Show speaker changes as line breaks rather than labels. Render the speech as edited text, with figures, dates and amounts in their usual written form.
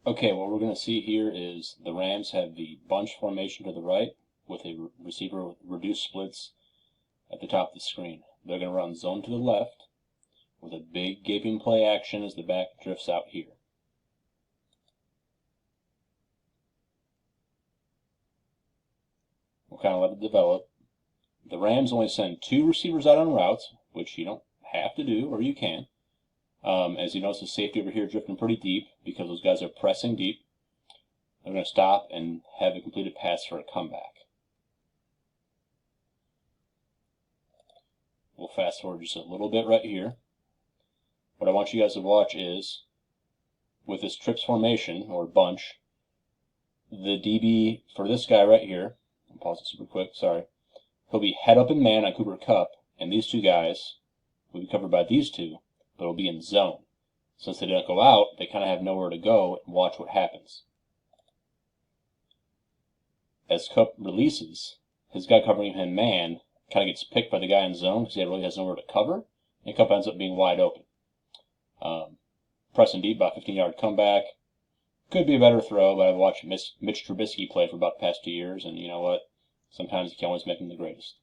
Okay, what we're going to see here is the Rams have the bunch formation to the right with a receiver with reduced splits at the top of the screen. They're going to run zone to the left with a big gaping play action as the back drifts out here. We'll kind of let it develop. The Rams only send 2 receivers out on routes, which you don't have to do, or you can. As you notice, the safety over here drifting pretty deep because those guys are pressing deep. They're going to stop and have a completed pass for a comeback. We'll fast forward just a little bit right here. What I want you guys to watch is, with this trips formation, or bunch, the DB for this guy right here, I'll pause it super quick, sorry, he'll be head up in man on Cooper Kupp, and these 2 guys will be covered by these 2, but will be in zone. Since they don't go out, they kind of have nowhere to go, and watch what happens. As Kupp releases, his guy covering him man kind of gets picked by the guy in zone because he really has nowhere to cover, and Kupp ends up being wide open. Pressing deep, about 15-yard comeback. Could be a better throw, but I've watched Mitch Trubisky play for about the past 2 years, and you know what? Sometimes you can't always make him the greatest.